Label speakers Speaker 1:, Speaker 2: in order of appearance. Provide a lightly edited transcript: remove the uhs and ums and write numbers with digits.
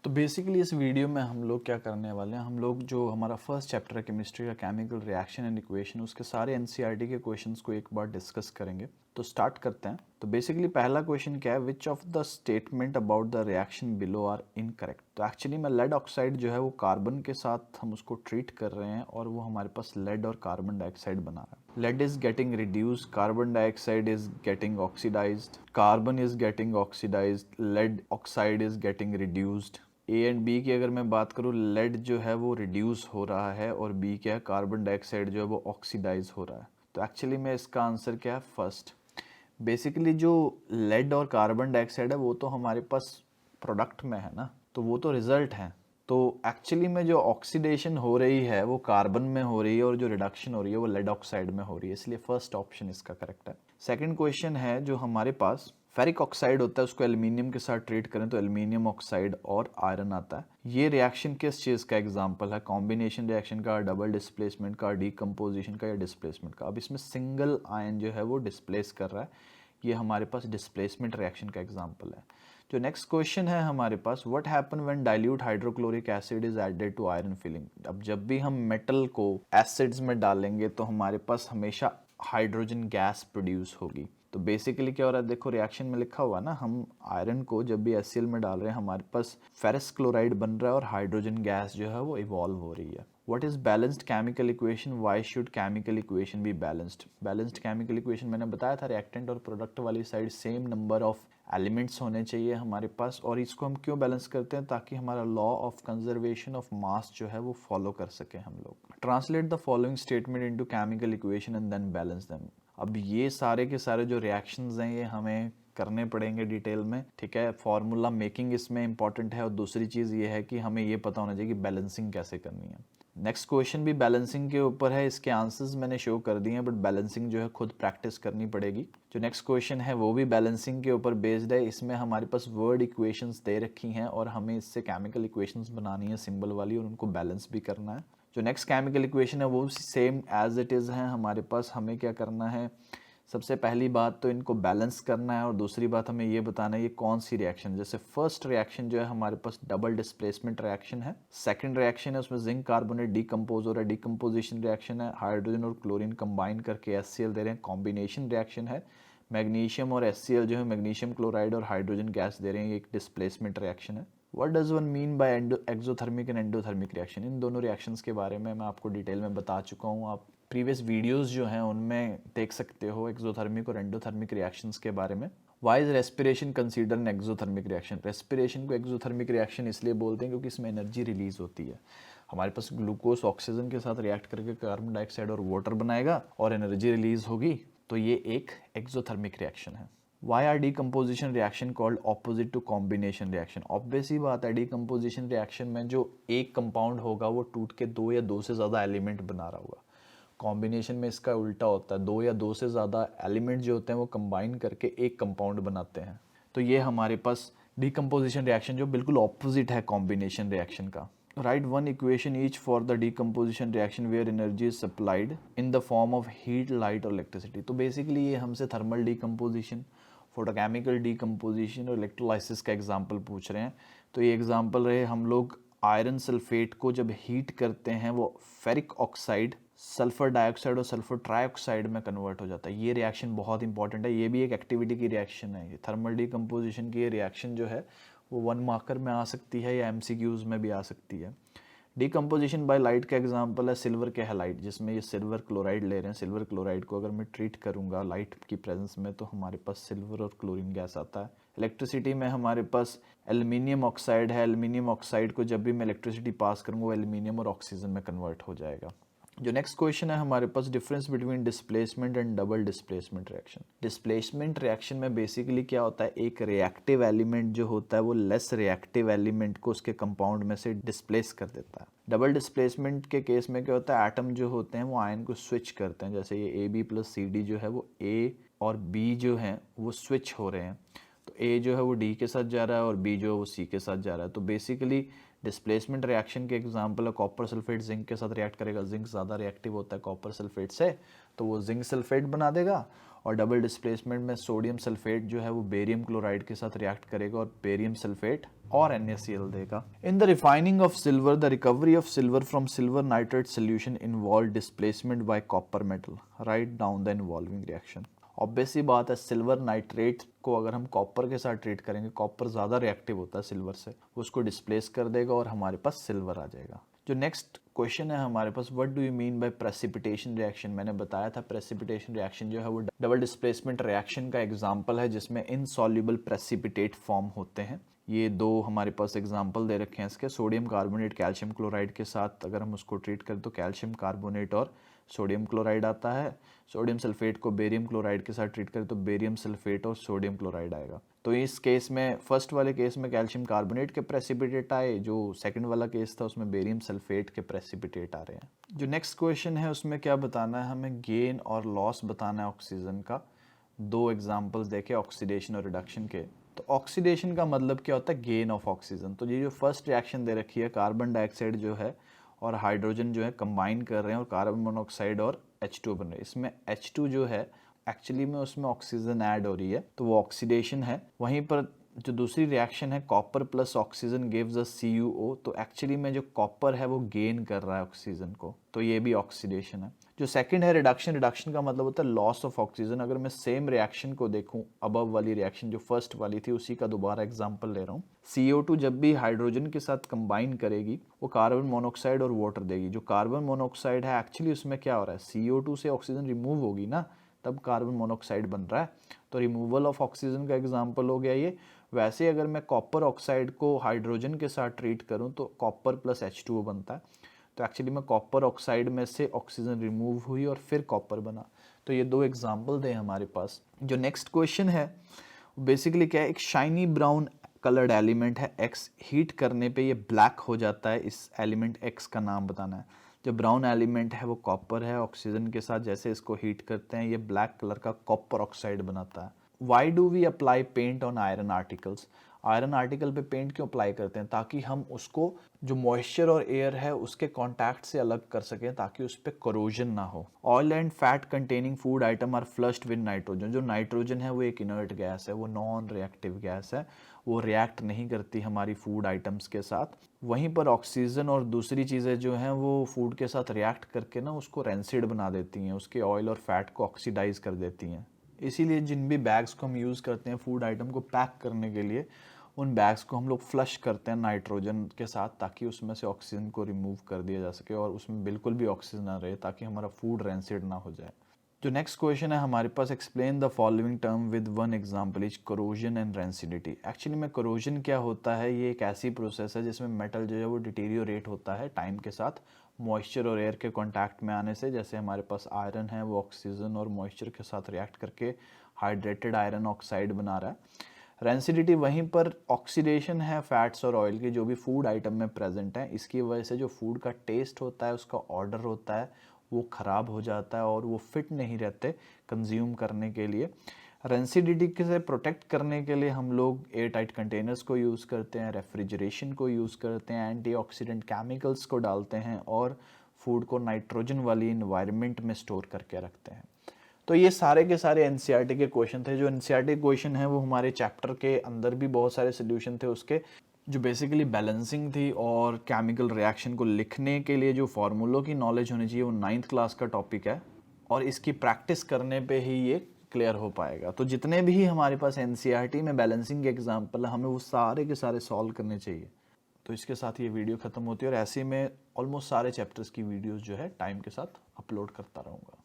Speaker 1: तो बेसिकली इस वीडियो में हम लोग क्या करने वाले हैं, हम लोग जो हमारा फर्स्ट चैप्टर है केमिस्ट्री का केमिकल रिएक्शन एंड इक्वेशन, उसके सारे एनसीईआरटी के क्वेश्चंस को एक बार डिस्कस करेंगे। तो स्टार्ट करते हैं। तो बेसिकली पहला क्वेश्चन क्या है, which of the statement about the reaction below are incorrect. तो एक्चुअली में लेड ऑक्साइड जो है वो कार्बन के साथ हम उसको ट्रीट कर रहे हैं और वो हमारे पास लेड और कार्बन डाइऑक्साइड बना रहा है। Lead is getting reduced, carbon dioxide is getting oxidized, carbon is getting oxidized, lead oxide is getting reduced. A and B की अगर मैं बात करूँ, लेड जो है वो रिड्यूस हो रहा है और बी क्या है, कार्बन डाइऑक्साइड जो है वो ऑक्सीडाइज हो रहा है। तो एक्चुअली में इसका आंसर क्या है, फर्स्ट। बेसिकली जो लेड और कार्बन डाइऑक्साइड है वो तो हमारे पास प्रोडक्ट में है ना, तो वो तो रिजल्ट है। तो एक्चुअली में जो ऑक्सीडेशन हो रही है वो कार्बन में हो रही है और जो रिडक्शन हो रही है वो लेड ऑक्साइड में हो रही है, इसलिए फर्स्ट ऑप्शन इसका करेक्ट है। सेकंड क्वेश्चन है, जो हमारे पास फेरिक ऑक्साइड होता है उसको एल्यूमिनियम के साथ ट्रीट करें तो एल्यूमिनियम ऑक्साइड और आयरन आता है। ये रिएक्शन किस चीज़ का एग्जांपल है, कॉम्बिनेशन रिएक्शन का, डबल डिस्प्लेसमेंट का, डीकम्पोजिशन का या डिस्प्लेसमेंट का। अब इसमें सिंगल आयन जो है वो डिस्प्लेस कर रहा है, ये हमारे पास डिस्प्लेसमेंट रिएक्शन का एग्जांपल है। जो नेक्स्ट क्वेश्चन है हमारे पास, what happen when dilute hydrochloric acid is added to iron filing. अब जब भी हम मेटल को एसिड्स में डालेंगे तो हमारे पास हमेशा हाइड्रोजन गैस प्रोड्यूस होगी। तो बेसिकली क्या हो रहा है, देखो रिएक्शन में लिखा हुआ ना, हम आयरन को जब भी HCl में डाल रहे हैं हमारे पास फेरस क्लोराइड बन रहा है और हाइड्रोजन गैस जो है वो इवॉल्व हो रही है। What is balanced chemical equation, why should chemical equation be balanced. Balanced chemical equation मैंने बताया था, रिएक्टेंट और प्रोडक्ट वाली side same number of elements होने चाहिए हमारे पास। और इसको हम क्यों बैलेंस करते हैं, ताकि हमारा law of conservation of mass जो है वो फॉलो कर सके हम लोग। Translate the following statement into chemical equation and then balance them. अब ये सारे के सारे जो रिएक्शंस हैं ये हमें करने पड़ेंगे डिटेल में, ठीक है। फॉर्मूला मेकिंग इसमें इंपॉर्टेंट है और दूसरी चीज़ ये है कि हमें ये पता होना चाहिए कि बैलेंसिंग कैसे करनी है। नेक्स्ट क्वेश्चन भी बैलेंसिंग के ऊपर है, इसके आंसर्स मैंने शो कर दिए हैं, बट बैलेंसिंग जो है खुद प्रैक्टिस करनी पड़ेगी। जो नेक्स्ट क्वेश्चन है वो भी बैलेंसिंग के ऊपर बेस्ड है, इसमें हमारे पास वर्ड इक्वेशंस दे रखी हैं और हमें इससे केमिकल इक्वेशंस बनानी है सिंबल वाली और उनको बैलेंस भी करना है। जो नेक्स्ट केमिकल इक्वेशन है वो सेम एज इट इज़ है हमारे पास। हमें क्या करना है, सबसे पहली बात तो इनको बैलेंस करना है और दूसरी बात हमें ये बताना है ये कौन सी रिएक्शन। जैसे फर्स्ट रिएक्शन जो है हमारे पास डबल डिस्प्लेसमेंट रिएक्शन है, सेकंड रिएक्शन है उसमें जिंक कार्बोनेट डीकम्पोज हो रहा है, डीकम्पोजिशन रिएक्शन है, हाइड्रोजन और क्लोरीन कंबाइन करके HCl दे रहे हैं, कॉम्बिनेशन रिएक्शन है, मैग्नीशियम और HCl जो है मैग्नीशियम क्लोराइड और हाइड्रोजन गैस दे रहे हैं, ये एक डिस्प्लेसमेंट रिएक्शन है। What does one mean by exothermic and endothermic reaction. इन दोनों रिएक्शंस के बारे में मैं आपको डिटेल में बता चुका हूँ, आप प्रीवियस वीडियोस जो हैं उनमें देख सकते हो एक्सोथर्मिक और एंडोथर्मिक रिएक्शंस के बारे में। Why is respiration considered an exothermic reaction. Respiration को एक्सोथर्मिक रिएक्शन इसलिए बोलते हैं क्योंकि इसमें एनर्जी रिलीज होती है। हमारे पास ग्लूकोज ऑक्सीजन के साथ रिएक्ट करके कार्बन डाइऑक्साइड और वाटर बनाएगा और एनर्जी रिलीज होगी, तो ये एक एक्सोथर्मिक रिएक्शन है। Why are decomposition reaction called opposite to combination reaction. Obvious ही बात है, डीकम्पोजिशन रिएक्शन में जो एक कंपाउंड होगा वो टूट के दो या दो से ज़्यादा एलिमेंट बना रहा होगा। कॉम्बिनेशन में इसका उल्टा होता है, दो या दो से ज़्यादा एलिमेंट जो होते हैं वो कंबाइन करके एक कंपाउंड बनाते हैं। तो ये हमारे पास डीकम्पोजिशन रिएक्शन जो बिल्कुल ऑपोजिट है कॉम्बिनेशन रिएक्शन का। Write one equation each for the decomposition reaction where energy is supplied in the form of heat, light और इलेक्ट्रिसिटी। तो बेसिकली ये हमसे थर्मल डीकम्पोजिशन, फोटोकेमिकल डीकम्पोजिशन और इलेक्ट्रोलाइसिस का एग्जाम्पल पूछ रहे हैं। तो ये एग्जाम्पल रहे, हम लोग आयरन सल्फेट को जब हीट करते हैं वो फेरिक ऑक्साइड सल्फर डाइऑक्साइड और सल्फर ट्राइऑक्साइड में कन्वर्ट हो जाता है। ये रिएक्शन बहुत इंपॉर्टेंट है, ये भी एक एक्टिविटी की रिएक्शन है। ये थर्मल डीकम्पोजिशन की ये रिएक्शन जो है वो 1 मार्कर में आ सकती है या MCQs में भी आ सकती है। डीकम्पोजिशन बाय लाइट का एग्जांपल है सिल्वर के हैलाइड, जिसमें ये सिल्वर क्लोराइड ले रहे हैं। सिल्वर क्लोराइड को अगर मैं ट्रीट करूंगा लाइट की प्रेजेंस में तो हमारे पास सिल्वर और क्लोरीन गैस आता है। इलेक्ट्रिसिटी में हमारे पास एल्यूमिनियम ऑक्साइड है, एल्यूमिनियम ऑक्साइड को जब भी मैं इलेक्ट्रिसिटी पास करूंगा वो एल्यूमिनियम और ऑक्सीजन में कन्वर्ट हो जाएगा। जो नेक्स्ट क्वेश्चन है हमारे पास, difference between displacement and double displacement reaction. Displacement reaction में बेसिकली क्या होता है, एक रिएक्टिव एलिमेंट जो होता है वो लेस रिएक्टिव एलिमेंट को उसके कंपाउंड में से डिस्प्लेस कर देता है। डबल डिस्प्लेसमेंट के केस में क्या होता है, एटम जो होते हैं वो आयन को स्विच करते हैं। जैसे ये AB+CD जो है वो A और B जो है वो स्विच हो रहे हैं। तो A जो है वो D के साथ जा रहा है और B जो है वो C के साथ जा रहा है। तो बेसिकली डिस्प्लेसमेंट रिएक्शन के एग्जांपल है कॉपर सल्फेट जिंक के साथ रिएक्ट करेगा, जिंक ज़्यादा रिएक्टिव होता है कॉपर सल्फेट से तो वो जिंक सल्फेट बना देगा। और डबल डिस्प्लेसमेंट में सोडियम सल्फेट जो है वो बेरियम क्लोराइड के साथ रिएक्ट करेगा और बेरियम सल्फेट और NaCl देगा। In the refining of silver the recovery of silver from silver nitrate solution involve displacement by copper metal, write down the involving reaction. Obvious सी बात है, सिल्वर नाइट्रेट को अगर हम कॉपर के साथ ट्रीट करेंगे, कॉपर ज़्यादा रिएक्टिव होता है सिल्वर से, उसको डिस्प्लेस कर देगा और हमारे पास सिल्वर आ जाएगा। जो नेक्स्ट क्वेश्चन है हमारे पास, what do you mean by precipitation reaction. मैंने बताया था प्रेसिपिटेशन रिएक्शन जो है वो डबल डिस्प्लेसमेंट रिएक्शन का एग्जांपल है जिसमें इनसॉल्युबल प्रेसिपिटेट फॉर्म होते हैं। ये दो हमारे पास एग्जांपल दे रखे हैं इसके, सोडियम कार्बोनेट कैल्शियम क्लोराइड के साथ अगर हम उसको ट्रीट करें तो कैल्शियम कार्बोनेट और सोडियम क्लोराइड आता है। सोडियम सल्फेट को बेरियम क्लोराइड के साथ ट्रीट करें तो बेरियम सल्फेट और सोडियम क्लोराइड आएगा। तो इस केस में फर्स्ट वाले केस में कैल्शियम कार्बोनेट के प्रेसिपिटेट आए, जो सेकंड वाला केस था उसमें बेरियम सल्फेट के प्रेसिपिटेट आ रहे हैं। जो नेक्स्ट क्वेश्चन है उसमें क्या बताना है हमें, गेन और लॉस बताना है ऑक्सीजन का। दो एग्जाम्पल्स देखे ऑक्सीडेशन और रिडक्शन के। तो ऑक्सीडेशन का मतलब क्या होता है, गेन ऑफ ऑक्सीजन। तो ये जो फर्स्ट रिएक्शन दे रखी है, कार्बन डाइऑक्साइड जो है और हाइड्रोजन जो है कंबाइन कर रहे हैं और कार्बन मोनोऑक्साइड और H2 बन रहे हैं। इसमें H2 जो है एक्चुअली में उसमें ऑक्सीजन ऐड हो रही है, तो वो ऑक्सीडेशन है। वहीं पर जो दूसरी रिएक्शन है, copper plus oxygen gives us CuO, तो एक्चुअली में जो कॉपर है वो गेन कर रहा है ऑक्सीजन को, तो ये भी ऑक्सीडेशन है। जो सेकंड है रिडक्शन, रिडक्शन का मतलब होता है लॉस ऑफ ऑक्सीजन। अगर मैं सेम रिएक्शन को देखूं, अबव वाली रिएक्शन जो फर्स्ट वाली थी उसी का दोबारा एग्जांपल ले रहा हूं। CO2 जब भी हाइड्रोजन के साथ कंबाइन करेगी वो कार्बन मोनोऑक्साइड और वाटर देगी। जो कार्बन मोनोऑक्साइड है एक्चुअली उसमें क्या हो रहा है, CO2 से ऑक्सीजन रिमूव होगी ना, तब कार्बन मोनोऑक्साइड बन रहा है, तो रिमूवल ऑफ ऑक्सीजन का एग्जांपल हो गया ये। वैसे अगर मैं कॉपर ऑक्साइड को हाइड्रोजन के साथ ट्रीट करूं तो कॉपर प्लस H2O बनता है, तो एक्चुअली में कॉपर ऑक्साइड में से ऑक्सीजन रिमूव हुई और फिर कॉपर बना। तो ये दो एग्जांपल थे हमारे पास। जो नेक्स्ट क्वेश्चन है बेसिकली क्या है, एक शाइनी ब्राउन कलर्ड एलिमेंट है X, हीट करने पे ये ब्लैक हो जाता है, इस एलिमेंट X का नाम बताना है। जो ब्राउन एलिमेंट है वो कॉपर है, ऑक्सीजन के साथ जैसे इसको हीट करते हैं ये ब्लैक कलर का कॉपर ऑक्साइड बनाता है। Why do we apply paint on iron articles. Iron article पे पेंट क्यों अप्लाई करते हैं, ताकि हम उसको जो मॉइस्चर और एयर है उसके कांटेक्ट से अलग कर सकें, ताकि उस पर करोजन ना हो। Oil and fat containing food item are flushed with nitrogen. जो नाइट्रोजन है वो एक इनर्ट गैस है, वो नॉन रिएक्टिव गैस है, वो रिएक्ट नहीं करती हमारी फूड आइटम्स के साथ। वहीं पर ऑक्सीजन और दूसरी चीज़ें जो हैं वो फूड के साथ रिएक्ट करके ना उसको रेंसिड बना देती हैं, उसके ऑयल और फैट को ऑक्सीडाइज कर देती हैं। इसीलिए जिन भी बैग्स को हम यूज़ करते हैं फूड आइटम को पैक करने के लिए, उन बैग्स को हम लोग फ्लश करते हैं नाइट्रोजन के साथ, ताकि उसमें से ऑक्सीजन को रिमूव कर दिया जा सके और उसमें बिल्कुल भी ऑक्सीजन ना रहे, ताकि हमारा फूड रेंसिड ना हो जाए। जो नेक्स्ट क्वेश्चन है हमारे पास, explain the following term with one example is corrosion and rancidity. Actually में करोजन क्या होता है, ये एक ऐसी प्रोसेस है जिसमें मेटल जो है वो डिटीरियोरेट होता है टाइम के साथ मॉइस्चर और एयर के कांटेक्ट में आने से। जैसे हमारे पास आयरन है वो ऑक्सीजन और मॉइस्चर के साथ रिएक्ट करके हाइड्रेटेड आयरन ऑक्साइड बना रहा है। रेंसिडिटी वहीं पर ऑक्सीडेशन है फैट्स और ऑयल की जो भी फूड आइटम में प्रेजेंट है, इसकी वजह से जो फूड का टेस्ट होता है, उसका ऑर्डर होता है, वो ख़राब हो जाता है और वो फिट नहीं रहते कंज्यूम करने के लिए। रेंसिडिटी से प्रोटेक्ट करने के लिए हम लोग एयर टाइट कंटेनर्स को यूज़ करते हैं, रेफ्रिजरेशन को यूज़ करते हैं, एंटीऑक्सीडेंट केमिकल्स को डालते हैं और फूड को नाइट्रोजन वाली इन्वायरमेंट में स्टोर करके रखते हैं। तो ये सारे के सारे एनसीईआरटी के क्वेश्चन थे। जो एनसीईआरटी क्वेश्चन है वो हमारे चैप्टर के अंदर भी बहुत सारे सोल्यूशन थे उसके, जो बेसिकली बैलेंसिंग थी और केमिकल रिएक्शन को लिखने के लिए जो फार्मूलों की नॉलेज होनी चाहिए वो 9th क्लास का टॉपिक है और इसकी प्रैक्टिस करने पे ही ये क्लियर हो पाएगा। तो जितने भी हमारे पास एनसीईआरटी में बैलेंसिंग के एग्जाम्पल है हमें वो सारे के सारे सॉल्व करने चाहिए। तो इसके साथ ये वीडियो ख़त्म होती है और ऐसे में ऑलमोस्ट सारे चैप्टर्स की वीडियोज़ जो है टाइम के साथ अपलोड करता रहूँगा।